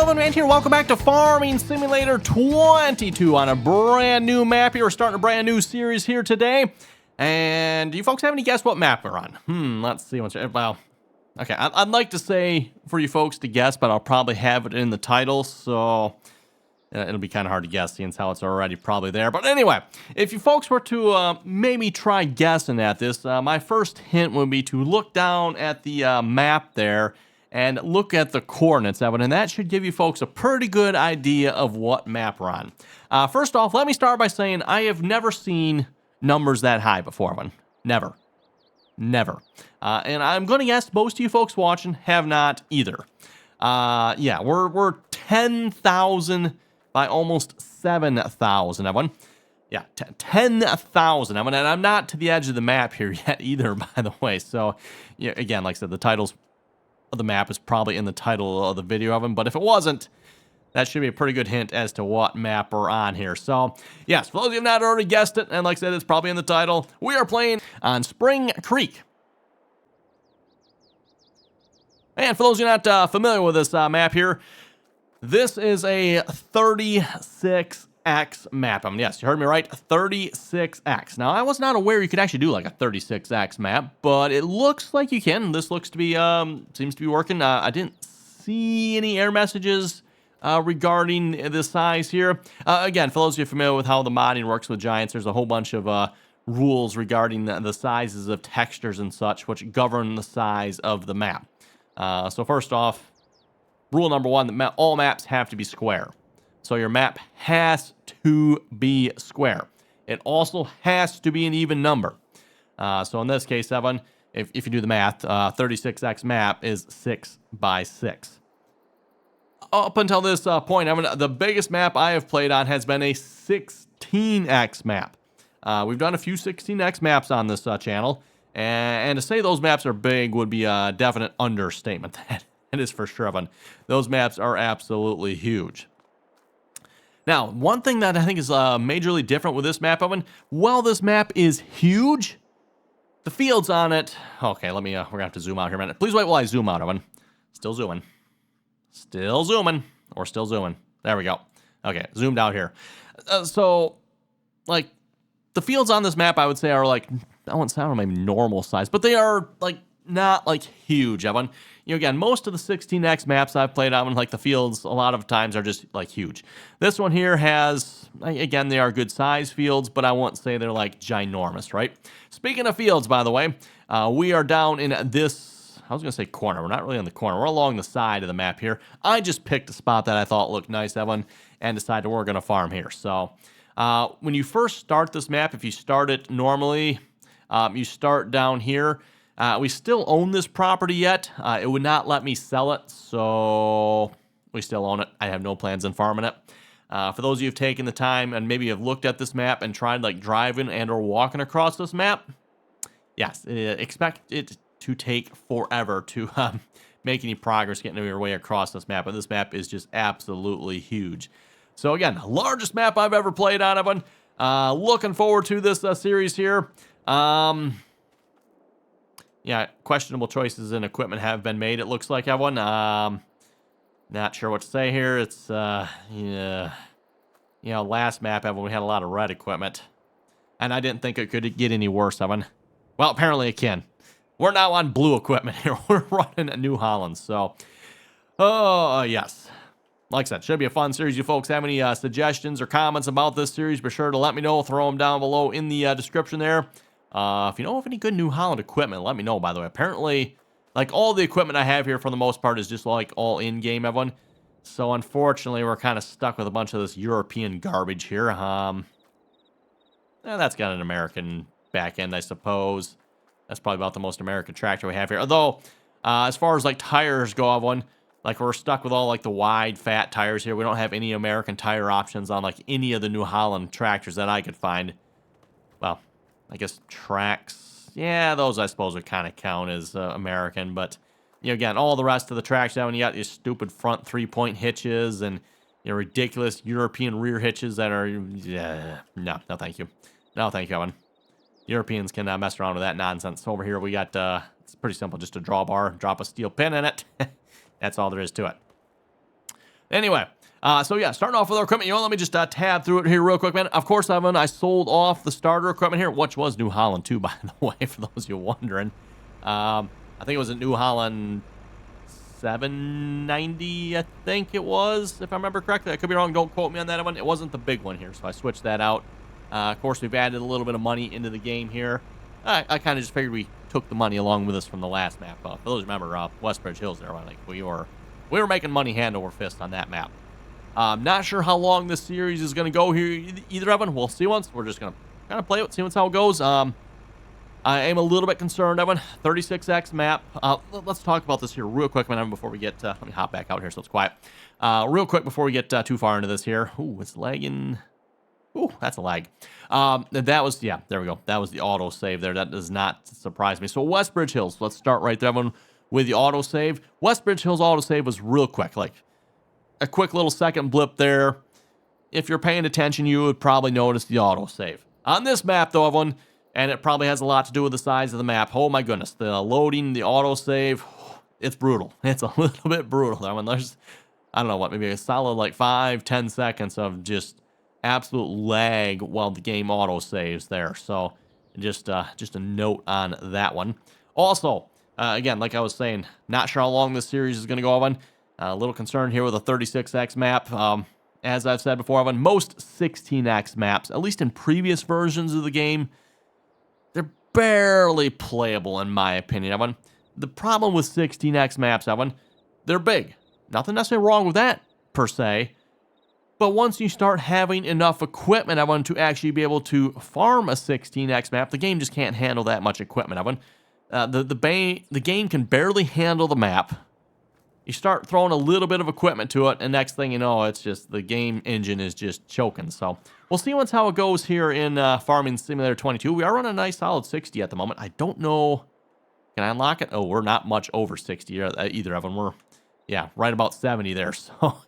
RDAllen man here. Welcome back to Farming Simulator 22 on a brand new map here. We're starting a brand new series here today. And do you folks have any guess what map we're on? Let's see. Well, okay. I'd like to say for you folks to guess, but I'll probably have it in the title, so it'll be kind of hard to guess, seeing how it's already probably there. But anyway, if you folks were to maybe try guessing at this, my first hint would be to look down at the map there and look at the coordinates of it, and that should give you folks a pretty good idea of what map we're on. First off, let me start by saying I have never seen numbers that high before one. Never. And I'm going to guess most of you folks watching have not either. Yeah, we're 10,000 by almost 7,000 of one. Yeah, 10,000 of one, and I'm not to the edge of the map here yet either, by the way. So, yeah, again, like I said, the titles of the map is probably in the title of the video of them, but if it wasn't, that should be a pretty good hint as to what map we're on here. So, yes, for those of you who have not already guessed it, and like I said, it's probably in the title, we are playing on Spring Creek. And for those of you not familiar with this map here, this is a 36X map. Yes, you heard me right, 36X. Now, I was not aware you could actually do like a 36X map, but it looks like you can. This looks to be, seems to be working. I didn't see any error messages regarding the size here. Again, for those of you familiar with how the modding works with Giants, there's a whole bunch of rules regarding the sizes of textures and such, which govern the size of the map. So first off, rule number one, all maps have to be square. So your map has to be square. It also has to be an even number. So in this case, Evan, if you do the math, 36X map is 6 by 6. Up until this point, Evan, the biggest map I have played on has been a 16X map. We've done a few 16X maps on this channel, and to say those maps are big would be a definite understatement. That is for sure, Evan. Those maps are absolutely huge. Now, one thing that I think is majorly different with this map, Evan, while this map is huge, the fields on it... Okay, we're going to have to zoom out here a minute. Please wait while I zoom out, Evan. Still zooming. Still zooming. Or still zooming. There we go. Okay, zoomed out here. So, like, the fields on this map, I would say, are like, I wouldn't say maybe normal size, but they are, like, not, like, huge, Evan. You know, again, most of the 16X maps I've played on, like, the fields, a lot of times are just, like, huge. This one here has, again, they are good size fields, but I won't say they're, like, ginormous, right? Speaking of fields, by the way, we are down in this, I was going to say corner. We're not really on the corner. We're along the side of the map here. I just picked a spot that I thought looked nice, Evan, and decided we're going to farm here. So, when you first start this map, if you start it normally, you start down here. We still own this property yet. It would not let me sell it, so we still own it. I have no plans on farming it. For those of you who've taken the time and maybe have looked at this map and tried like driving and or walking across this map, yes, expect it to take forever to make any progress getting your way across this map. And this map is just absolutely huge. So again, largest map I've ever played on, Evan. Looking forward to this series here. Yeah, questionable choices in equipment have been made, it looks like, Evan. Not sure what to say here. It's, yeah. You know, last map, Evan, we had a lot of red equipment. And I didn't think it could get any worse, Evan. Well, apparently it can. We're now on blue equipment here. We're running a New Holland, so... Oh, yes. Like I said, should be a fun series. You folks have any suggestions or comments about this series, be sure to let me know. Throw them down below in the description there. If you know of any good New Holland equipment, let me know, by the way. Apparently, like, all the equipment I have here, for the most part, is just, like, all in-game, everyone. So, unfortunately, we're kind of stuck with a bunch of this European garbage here. That's got an American back end, I suppose. That's probably about the most American tractor we have here. Although, as far as, like, tires go, everyone, like, we're stuck with all, like, the wide, fat tires here. We don't have any American tire options on, like, any of the New Holland tractors that I could find. Well... I guess tracks, yeah, those I suppose would kind of count as American, but, you know, again, all the rest of the tracks down, you got these stupid front 3-point hitches and, you know, ridiculous European rear hitches that are, no, thank you. No, thank you, Evan. Europeans can mess around with that nonsense. Over here we got, it's pretty simple, just a drawbar, drop a steel pin in it. That's all there is to it. Anyway, so yeah, starting off with our equipment. Let me just tab through it here real quick, man. Of course, Evan, I sold off the starter equipment here, which was New Holland too, by the way, for those of you wondering. I think it was a New Holland 790, I think it was, if I remember correctly. I could be wrong. Don't quote me on that one. It wasn't the big one here, so I switched that out. Of course, we've added a little bit of money into the game here. I kind of just figured we took the money along with us from the last map. For those who remember Westbridge Hills there, like we were making money hand over fist on that map. Not sure how long this series is going to go here either, Evan. We'll see once. We're just going to kind of play it, see how it goes. I am a little bit concerned, Evan. 36X map. Let's talk about this here real quick, Evan, before we get... let me hop back out here so it's quiet. Real quick before we get too far into this here. Ooh, it's lagging. Ooh, that's a lag. That was, yeah, there we go. That was the auto save there. That does not surprise me. So Westbridge Hills, let's start right there, Evan, with the auto save. Westbridge Hills auto save was real quick, like a quick little second blip there. If you're paying attention, you would probably notice the auto save. On this map, though, Evan, and it probably has a lot to do with the size of the map. Oh my goodness, the loading, the auto save, it's brutal. It's a little bit brutal. I mean, there's, I don't know what, maybe a solid like 5-10 seconds of just absolute lag while the game auto saves there. So just a note on that one. Also, again, like I was saying, not sure how long this series is going to go on. A little concerned here with a 36X map. As I've said before, Evan, most 16X maps, at least in previous versions of the game, they're barely playable in my opinion, Evan. The problem with 16X maps, Evan, they're big. Nothing necessarily wrong with that, per se. But once you start having enough equipment, Evan, to actually be able to farm a 16X map, the game just can't handle that much equipment, Evan. The game can barely handle the map. You start throwing a little bit of equipment to it, and next thing you know, it's just the game engine is just choking. So we'll see once how it goes here in Farming Simulator 22. We are running a nice solid 60 at the moment. I don't know. Can I unlock it? Oh, we're not much over 60 either, Evan. We're, yeah, right about 70 there. So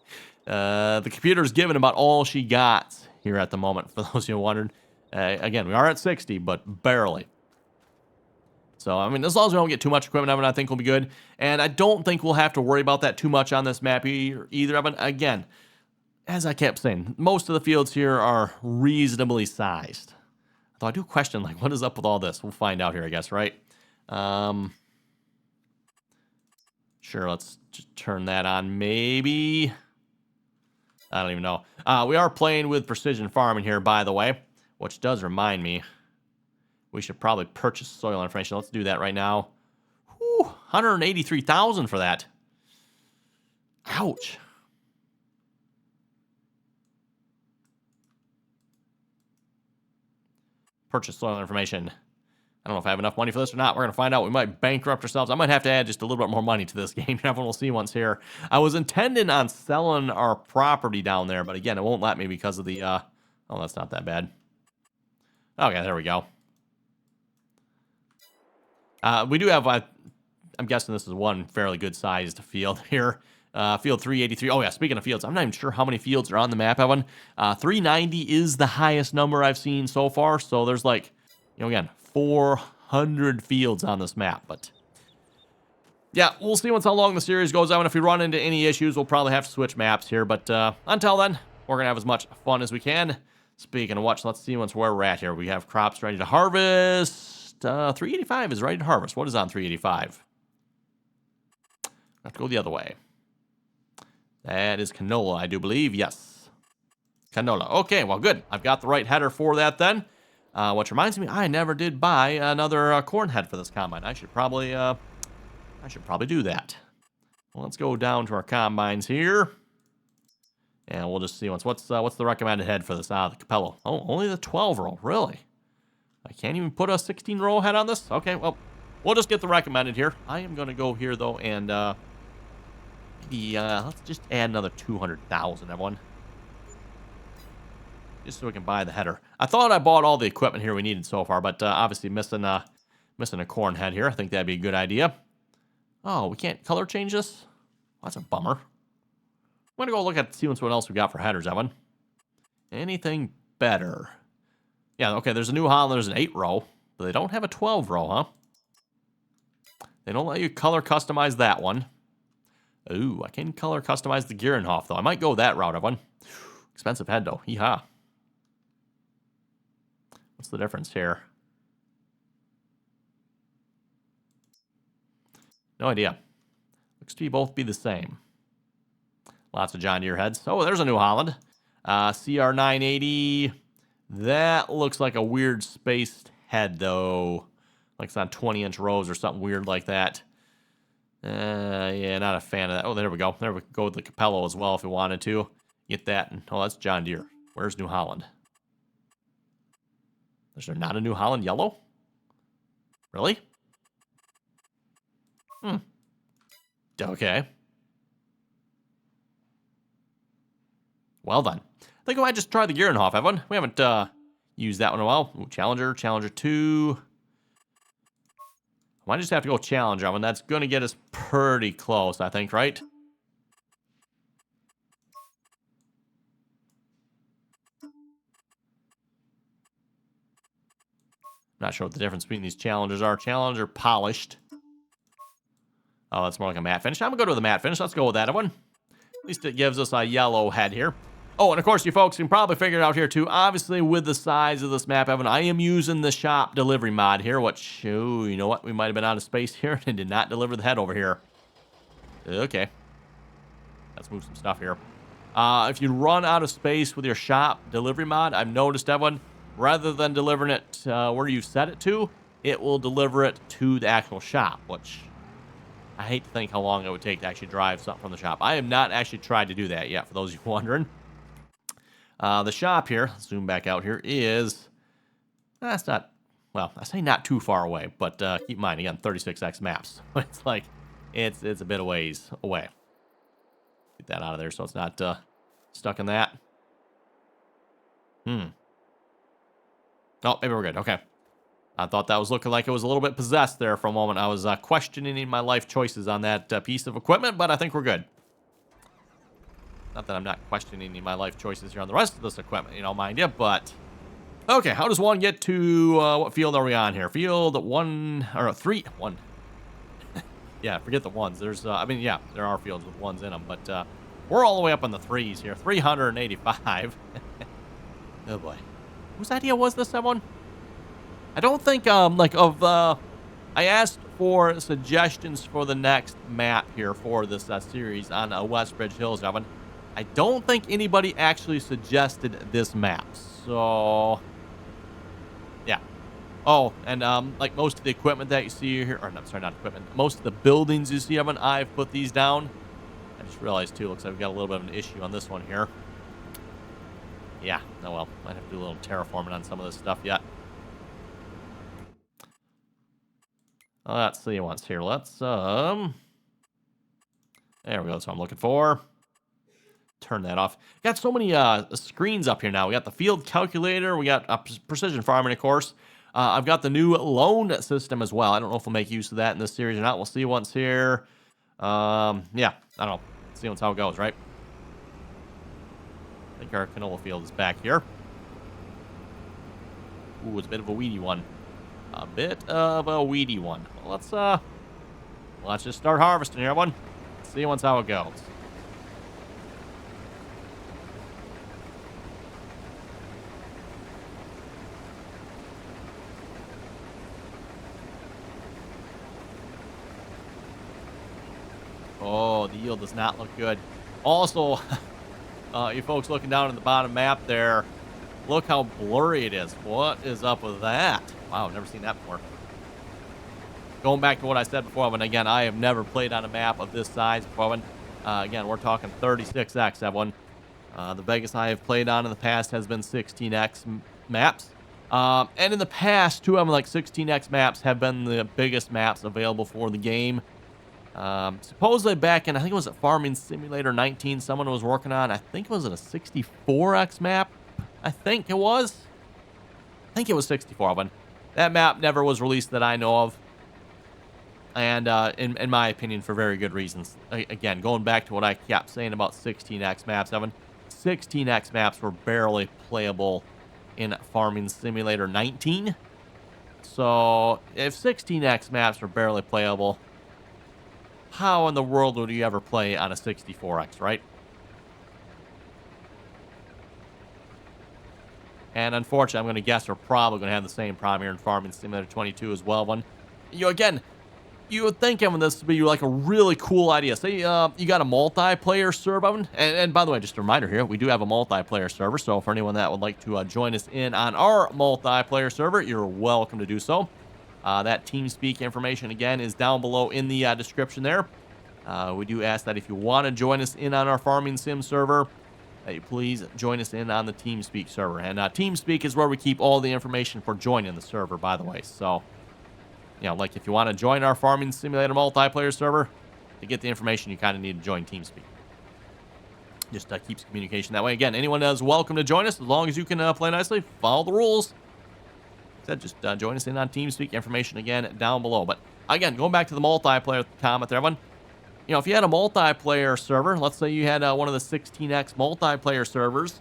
the computer's giving about all she got here at the moment, for those who wondered. Again, we are at 60, but barely. So, I mean, as long as we don't get too much equipment, Evan, I think we'll be good. And I don't think we'll have to worry about that too much on this map either, Evan. Again, as I kept saying, most of the fields here are reasonably sized. Although I do question, like, what is up with all this? We'll find out here, I guess, right? Sure, let's just turn that on, maybe. I don't even know. We are playing with precision farming here, by the way, which does remind me. We should probably purchase soil information. Let's do that right now. Whew, 183,000 for that. Ouch. Purchase soil information. I don't know if I have enough money for this or not. We're going to find out. We might bankrupt ourselves. I might have to add just a little bit more money to this game. Everyone will see once here. I was intending on selling our property down there, but again, it won't let me because of the... oh, that's not that bad. Okay, there we go. We do have, I'm guessing this is one fairly good-sized field here. Field 383. Oh, yeah, speaking of fields, I'm not even sure how many fields are on the map, Evan. 390 is the highest number I've seen so far. So there's like, you know, again, 400 fields on this map. But, yeah, we'll see once how long the series goes, Evan. If we run into any issues, we'll probably have to switch maps here. But until then, we're going to have as much fun as we can. Speaking of which, let's see once where we're at here. We have crops ready to harvest. 385 is ready to harvest. What is on 385? I have to go the other way. That is canola, I do believe. Yes. Canola. Okay, well, good. I've got the right header for that then. Which reminds me, I never did buy another corn head for this combine. I should probably do that. Well, let's go down to our combines here. And we'll just see what's the recommended head for this. The Capello. Oh, only the 12 row. Really? I can't even put a 16-row head on this? Okay, well, we'll just get the recommended here. I am going to go here, though, and maybe let's just add another 200,000, everyone. Just so we can buy the header. I thought I bought all the equipment here we needed so far, but obviously missing a corn head here. I think that'd be a good idea. Oh, we can't color change this? Well, that's a bummer. I'm going to go look at see what else we got for headers, Evan. Anything better? Yeah, okay, there's a New Holland, there's an 8-row, but they don't have a 12-row, huh? They don't let you color customize that one. Ooh, I can color customize the Gierenhof, though. I might go that route, everyone. Expensive head, though. Yeehaw. What's the difference here? No idea. Looks to be both be the same. Lots of John Deere heads. Oh, there's a New Holland. CR980. That looks like a weird spaced head, though. Like it's on 20-inch rows or something weird like that. Yeah, not a fan of that. Oh, there we go. There we go with the Capello as well if we wanted to. Get that. And, oh, that's John Deere. Where's New Holland? Is there not a New Holland yellow? Really? Okay. Well then. I think I might just try the Gierenhof, everyone. We haven't used that one in a while. Ooh, Challenger 2. I might just have to go Challenger. I mean, that's going to get us pretty close, I think, right? Not sure what the difference between these Challengers are. Challenger polished. Oh, that's more like a matte finish. I'm going to go to the matte finish. Let's go with that one. At least it gives us a yellow head here. Oh, and of course, you folks can probably figure it out here too. Obviously, with the size of this map, Evan, I am using the shop delivery mod here, which, oh, you know what? We might have been out of space here and did not deliver the head over here. Okay. Let's move some stuff here. If you run out of space with your shop delivery mod, I've noticed, Evan, rather than delivering it where you set it to, it will deliver it to the actual shop, which I hate to think how long it would take to actually drive something from the shop. I have not actually tried to do that yet, for those of you wondering. The shop here, zoom back out here, is, that's not, well, I say not too far away, but keep in mind, again, 36x maps. It's like, it's a bit of ways away. Get that out of there so it's not stuck in that. Oh, maybe we're good. Okay. I thought that was looking like it was a little bit possessed there for a moment. I was questioning my life choices on that piece of equipment, but I think we're good. Not that I'm not questioning my life choices here on the rest of this equipment, you know, mind you, but... Okay, how does one get to... what field are we on here? Field 1... Or 3... 1. Yeah, forget the ones. There's... I mean, yeah, there are fields with ones in them, but we're all the way up on the 3s here. 385. Oh, boy. Whose idea was this, someone? I don't think, I asked for suggestions for the next map here for this series on Westbridge Hills, Evan. I don't think anybody actually suggested this map, so... Yeah. Oh, and, like most of the equipment that you see here, or, no, sorry, not equipment, most of the buildings you see, Evan, I've put these down. I just realized, too, looks like we've got a little bit of an issue on this one here. Yeah, oh well, might have to do a little terraforming on some of this stuff yet. Let's see once here. Let's, there we go. That's what I'm looking for. Turn that off. Got so many screens up here now. We got the field calculator. We got precision farming, of course. I've got the new loan system as well. I don't know if we'll make use of that in this series or not. We'll see once here. Yeah, I don't know. See once how it goes, right? I think our canola field is back here. Ooh, it's a bit of a weedy one. A bit of a weedy one. Well, let's just start harvesting here, everyone. See once how it goes. Oh, the yield does not look good. Also, you folks looking down at the bottom map there, look how blurry it is. What is up with that? Wow, I've never seen that before. Going back to what I said before, and again, I have never played on a map of this size before. Again, we're talking 36x, everyone. The biggest I have played on in the past has been 16x maps. And in the past, too, like 16x maps have been the biggest maps available for the game. Supposedly back in, I think it was at Farming Simulator 19, someone was working on, I think it was a 64x map. I think it was 64 of them. That map never was released that I know of. And in my opinion, for very good reasons. Again, going back to what I kept saying about 16x maps, Evan, 16x maps were barely playable in Farming Simulator 19. So if 16x maps were barely playable, how in the world would you ever play on a 64X, right? And unfortunately, I'm going to guess we're probably going to have the same problem here in Farming Simulator 22 as well. Again, you would think, Evan, this would be like a really cool idea. Say you got a multiplayer server, Evan. And by the way, just a reminder here, we do have a multiplayer server. So for anyone that would like to join us in on our multiplayer server, you're welcome to do so. That Teamspeak information, again, is down below in the description there. We do ask that if you want to join us in on our Farming Sim server, that you please join us in on the Teamspeak server. And Teamspeak is where we keep all the information for joining the server, by the way. So, like if you want to join our Farming Simulator multiplayer server, to get the information, you kind of need to join Teamspeak. Just keeps communication that way. Again, anyone is welcome to join us as long as you can play nicely, follow the rules. Like I said, just join us in on Teamspeak. Information, again, down below. But, again, going back to the multiplayer comment there, everyone. If you had a multiplayer server, let's say you had one of the 16X multiplayer servers,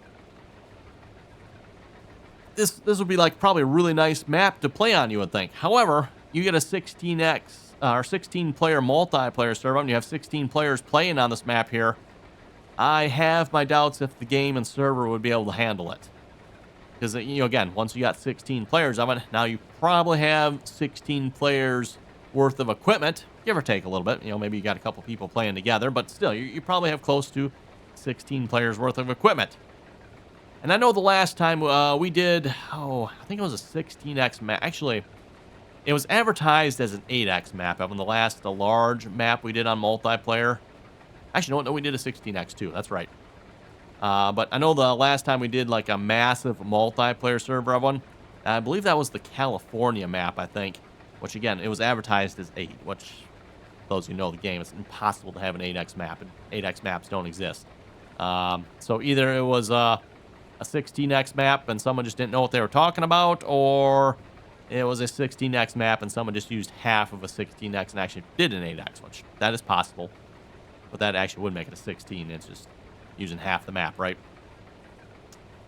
this would be like probably a really nice map to play on, you would think. However, you get a 16X or 16-player multiplayer server, and you have 16 players playing on this map here. I have my doubts if the game and server would be able to handle it. Because, again, once you got 16 players of it, now you probably have 16 players worth of equipment, give or take a little bit. Maybe you got a couple people playing together, but still, you probably have close to 16 players worth of equipment. And I know the last time we did, I think it was a 16X map. Actually, it was advertised as an 8X map. On the last large map we did on multiplayer. Actually, no, we did a 16X too. That's right. But I know the last time we did like a massive multiplayer server of one, I believe that was the California map, I think. Which, again, it was advertised as 8, which, those who know the game, it's impossible to have an 8X map, and 8X maps don't exist. So either it was a 16X map and someone just didn't know what they were talking about, or it was a 16X map and someone just used half of a 16X and actually did an 8X, which that is possible. But that actually would make it a 16. It's just using half the map, right?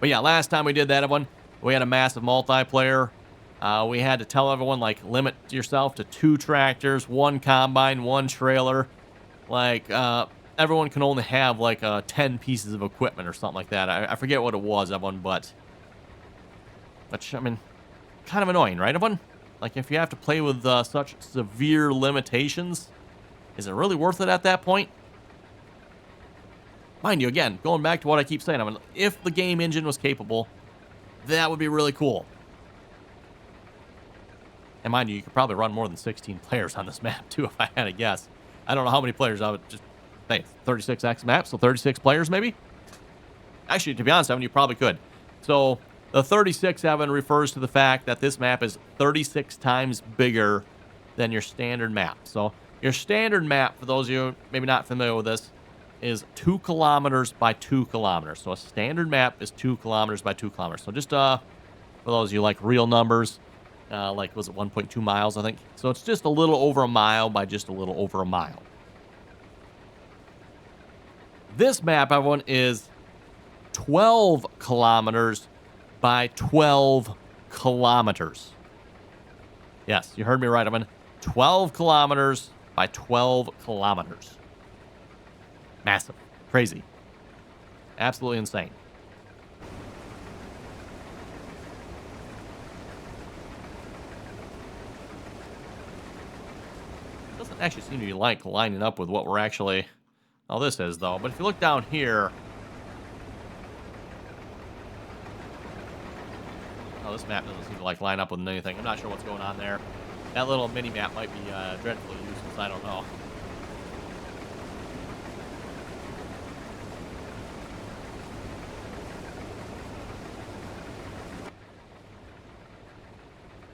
But yeah, last time we did that one, we had a massive multiplayer. We had to tell everyone, like, limit yourself to 2 tractors, 1 combine, 1 trailer. Like, everyone can only have, like, 10 pieces of equipment or something like that. I forget what it was, everyone, but... Which, I mean, kind of annoying, right, everyone? Like, if you have to play with such severe limitations, is it really worth it at that point? Mind you, again, going back to what I keep saying, I mean, if the game engine was capable, that would be really cool. And mind you, you could probably run more than 16 players on this map, too, if I had to guess. I don't know how many players I would just... Hey, 36X map, so 36 players, maybe? Actually, to be honest, Evan, you probably could. So, the 36, Evan, refers to the fact that this map is 36 times bigger than your standard map. So, your standard map, for those of you maybe not familiar with this, is 2 kilometers by 2 kilometers. So, a standard map is 2 kilometers by 2 kilometers. So, just for those of you like real numbers... like, was it 1.2 miles, I think? So it's just a little over a mile by just a little over a mile. This map, everyone, is 12 kilometers by 12 kilometers. Yes, you heard me right, everyone. 12 kilometers by 12 kilometers. Massive. Crazy. Absolutely insane. Doesn't actually seem to be like lining up with what we're actually... Oh, this is, though. But if you look down here... Oh, this map doesn't seem to like line up with anything. I'm not sure what's going on there. That little mini-map might be dreadfully useless. I don't know.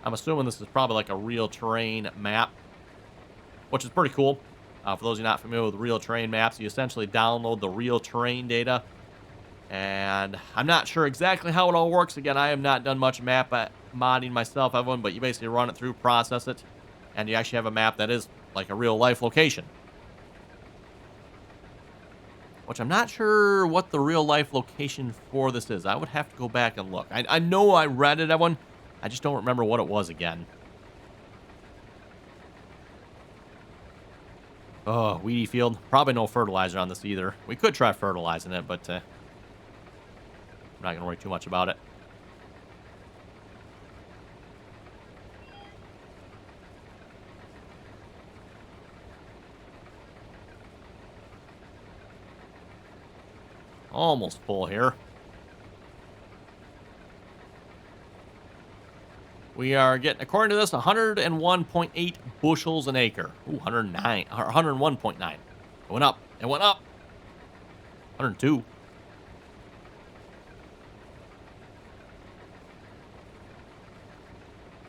I'm assuming this is probably like a real terrain map, which is pretty cool. For those of you not familiar with real terrain maps, you essentially download the real terrain data. And I'm not sure exactly how it all works. Again, I have not done much map modding myself, everyone, but you basically run it through, process it, and you actually have a map that is like a real life location. Which I'm not sure what the real life location for this is. I would have to go back and look. I know I read it, everyone. I just don't remember what it was again. Oh, weedy field. Probably no fertilizer on this either. We could try fertilizing it, but I'm not going to worry too much about it. Almost full here. We are getting, according to this, 101.8 bushels an acre. Ooh, 109, or 101.9. It went up. It went up. 102.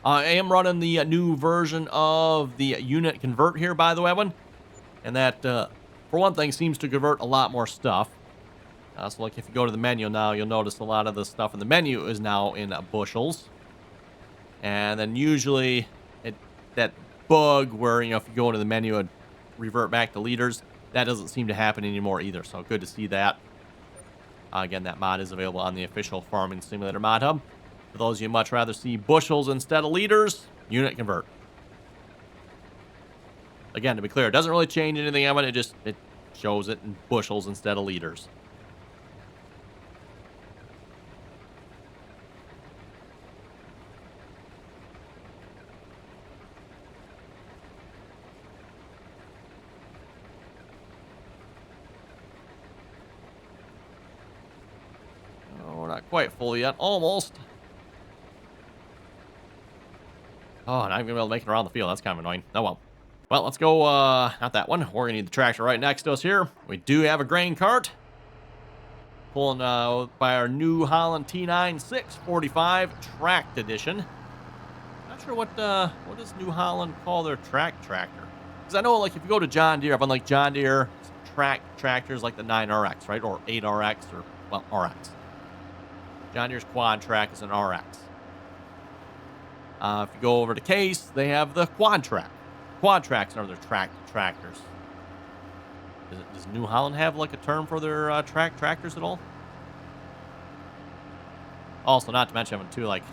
I am running the new version of the unit convert here, by the way, Evan. And that, for one thing, seems to convert a lot more stuff. So, like, if you go to the menu now, you'll notice a lot of the stuff in the menu is now in bushels. And then usually that bug where, you know, if you go into the menu and revert back to liters, that doesn't seem to happen anymore either. So good to see that. Again, that mod is available on the official Farming Simulator mod hub. For those of you who much rather see bushels instead of liters, unit convert. Again, to be clear, it doesn't really change anything on it. It shows it in bushels instead of liters. Not quite full yet. Almost. Oh, not even gonna be able to make it around the field. That's kind of annoying. Oh, well. Well, let's go, not that one. We're gonna need the tractor right next to us here. We do have a grain cart. Pulling, by our New Holland T9 645 Tracked Edition. Not sure what does New Holland call their track tractor? Because I know, like, if you go to John Deere, up on, like, John Deere track tractors like the 9RX, right? Or 8RX, or, well, RX. John Deere's Quad Track is an RX. If you go over to Case, they have the Quad Track. Quad Tracks are their tractors. Does New Holland have like a term for their tractors at all? Also, not to mention them too, like,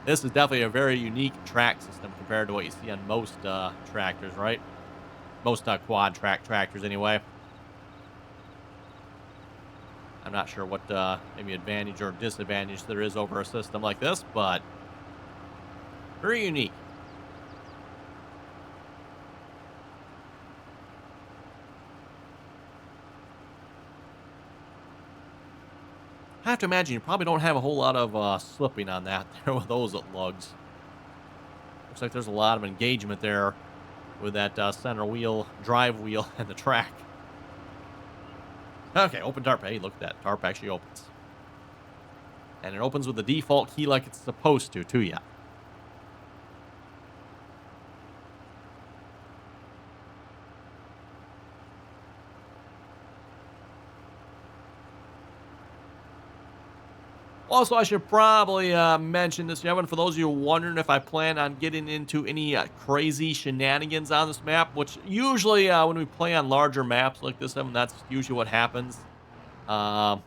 this is definitely a very unique track system compared to what you see on most tractors, right? Most quad track tractors, anyway. I'm not sure what maybe advantage or disadvantage there is over a system like this, but very unique. I have to imagine you probably don't have a whole lot of slipping on that there with those lugs. Looks like there's a lot of engagement there with that center wheel, drive wheel, and the track. Okay, open tarp. Hey, look at that. Tarp actually opens. And it opens with the default key like it's supposed to, too, yeah. Also, I should probably mention this, Evan, for those of you wondering if I plan on getting into any crazy shenanigans on this map, which usually when we play on larger maps like this, Evan, that's usually what happens. Oh,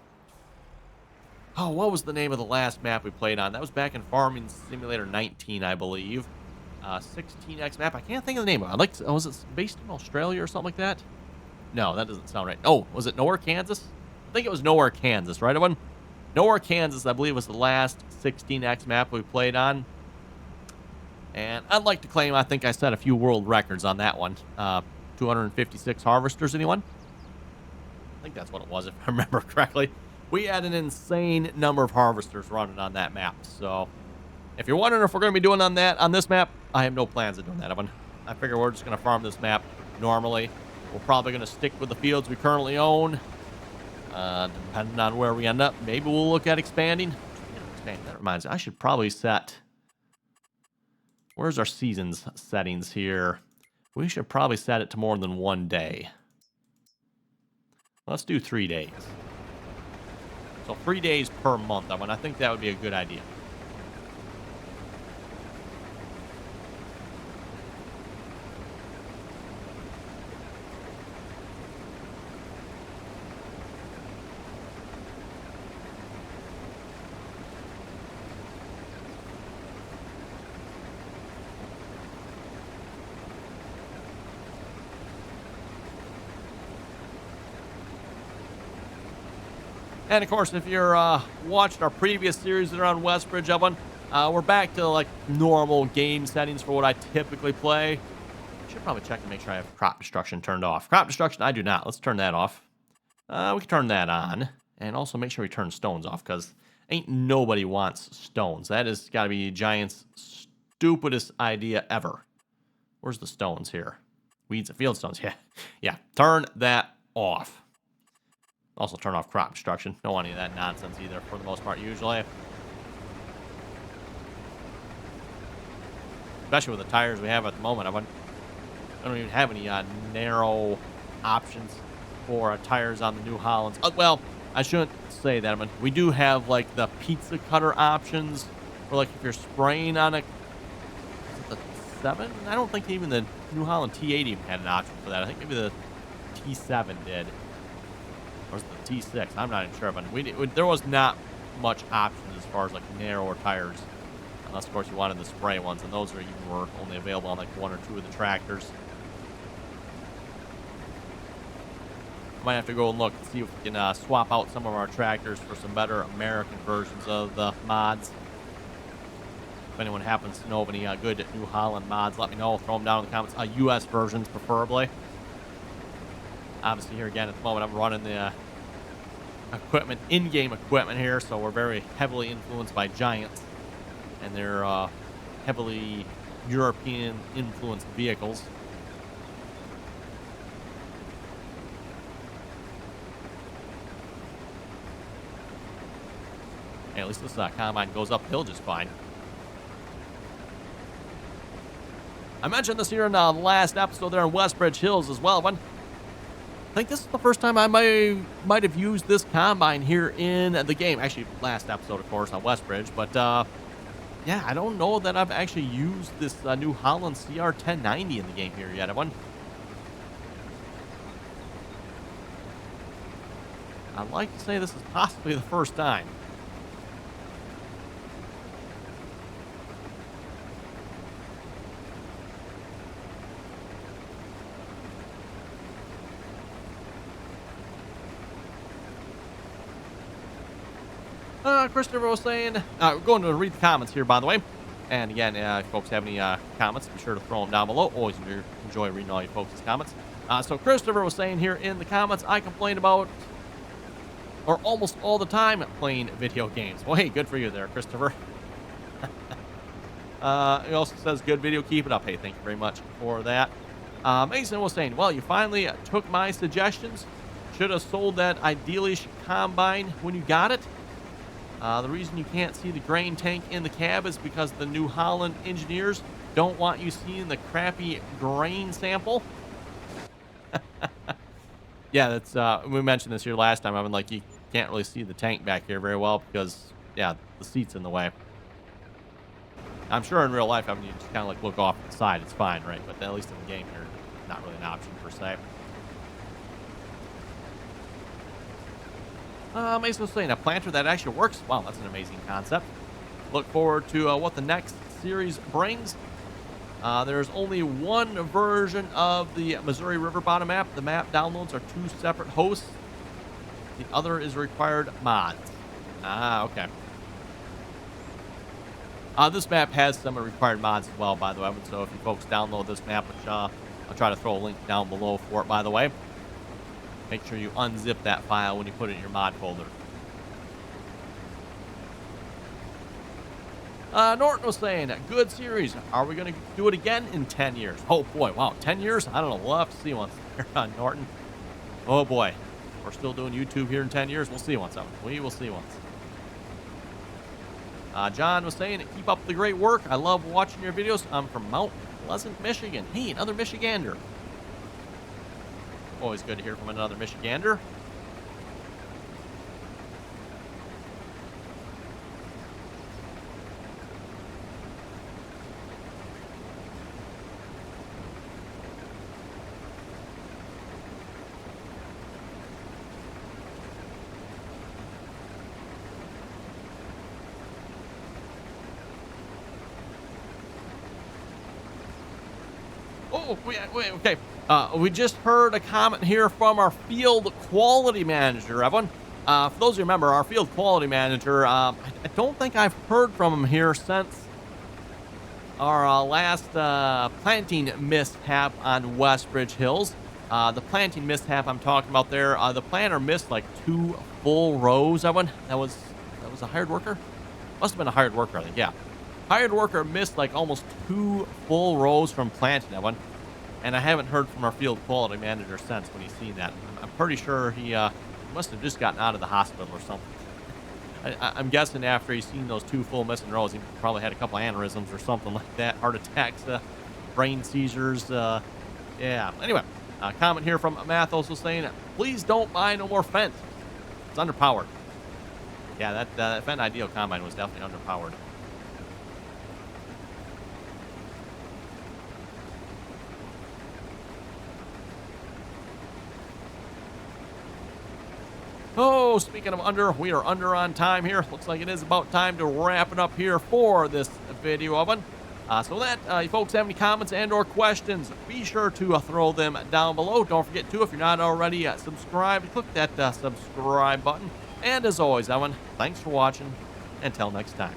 what was the name of the last map we played on? That was back in Farming Simulator 19, I believe. 16X map. I can't think of the name of it. Was it based in Australia or something like that? No, that doesn't sound right. Oh, was it Nowhere, Kansas? I think it was Nowhere, Kansas, right, Evan? Nowhere, Kansas, I believe, was the last 16X map we played on. And I'd like to claim I think I set a few world records on that one. 256 harvesters, anyone? I think that's what it was, if I remember correctly. We had an insane number of harvesters running on that map. So if you're wondering if we're going to be doing on this map, I have no plans of doing that, Evan. I figure we're just going to farm this map normally. We're probably going to stick with the fields we currently own. Depending on where we end up, maybe we'll look at expanding. That reminds me, I should probably set... Where's our seasons settings here? We should probably set it to more than 1 day. Let's do 3 days. So 3 days per month. I think that would be a good idea. And of course, if you're watched our previous series around Westbridge, everyone, we're back to like normal game settings for what I typically play. Should probably check to make sure I have crop destruction turned off. Crop destruction, I do not. Let's turn that off. We can turn that on, and also make sure we turn stones off, because ain't nobody wants stones. That has got to be Giant's stupidest idea ever. Where's the stones here? Weeds and field stones. Yeah, yeah. Turn that off. Also turn off crop destruction. Don't want any of that nonsense either, for the most part, usually. Especially with the tires we have at the moment. I don't even have any narrow options for tires on the New Hollands. Well, I shouldn't say that. I mean, we do have like the pizza cutter options, or like if you're spraying on a 7. I don't think even the New Holland T80 had an option for that. I think maybe the T7 did, or was it the T6? I'm not even sure, but there was not much options as far as like narrower tires, unless of course you wanted the spray ones, and those were only available on like 1 or 2 of the tractors. Might have to go and look and see if we can swap out some of our tractors for some better American versions of the mods. If anyone happens to know of any good New Holland mods, let me know. Throw them down in the comments. US versions, preferably. Obviously, here again at the moment, I'm running the equipment, in-game equipment here, so we're very heavily influenced by Giants and their heavily European-influenced vehicles. Hey, at least this combine goes uphill just fine. I mentioned this here in the last episode there in Westbridge Hills as well, but I think this is the first time I might have used this combine here in the game. Actually, last episode, of course, on Westbridge, but yeah, I don't know that I've actually used this New Holland CR1090 in the game here yet. I'd like to say this is possibly the first time. Christopher was saying, we're going to read the comments here, by the way. And again, if folks have any comments, be sure to throw them down below. Always enjoy reading all you folks' comments. So Christopher was saying here in the comments, I complain about, or almost all the time, playing video games. Well, hey, good for you there, Christopher. He also says, good video, keep it up. Hey, thank you very much for that. Mason was saying, well, you finally took my suggestions. Should have sold that Idealish combine when you got it. The reason you can't see the grain tank in the cab is because the New Holland engineers don't want you seeing the crappy grain sample. Yeah, that's we mentioned this here last time. I mean, like, you can't really see the tank back here very well because, yeah, the seat's in the way. I'm sure in real life, I mean, you just kind of like look off to the side. It's fine, right? But at least in the game here, not really an option per se. Mason was saying a planter that actually works. Wow, that's an amazing concept. Look forward to what the next series brings. There's only one version of the Missouri River bottom map. The map downloads are 2 separate hosts. The other is required mods. Ah, okay. This map has some required mods as well, by the way. So if you folks download this map, which I'll try to throw a link down below for it, by the way. Make sure you unzip that file when you put it in your mod folder. Norton was saying, good series. Are we going to do it again in 10 years? Oh, boy. Wow, 10 years? I don't know. We'll have to see once here on Norton. Oh, boy. We're still doing YouTube here in 10 years. We'll see once. We will see once. John was saying, keep up the great work. I love watching your videos. I'm from Mount Pleasant, Michigan. Hey, another Michigander. Always good to hear from another Michigander. Oh, wait, okay. We just heard a comment here from our field quality manager, Evan. For those who remember, our field quality manager, I don't think I've heard from him here since our last planting mishap on Westbridge Hills. The planting mishap I'm talking about there, the planter missed like 2 full rows. That was a hired worker? Must have been a hired worker, I think, yeah. Hired worker missed like almost 2 full rows from planting that one. And I haven't heard from our field quality manager since when he's seen that. I'm pretty sure he must have just gotten out of the hospital or something. I'm guessing after he's seen those 2 full missing rows, he probably had a couple aneurysms or something like that, heart attacks, brain seizures. Yeah. Anyway, a comment here from Math also saying, please don't buy no more Fendt. It's underpowered. Yeah, that Fendt Ideal combine was definitely underpowered. Oh, speaking of under, we are under on time here. Looks like it is about time to wrap it up here for this video of it. So that, you folks have any comments and or questions, be sure to throw them down below. Don't forget to, if you're not already subscribed, click that subscribe button. And as always, Evan, thanks for watching. Until next time.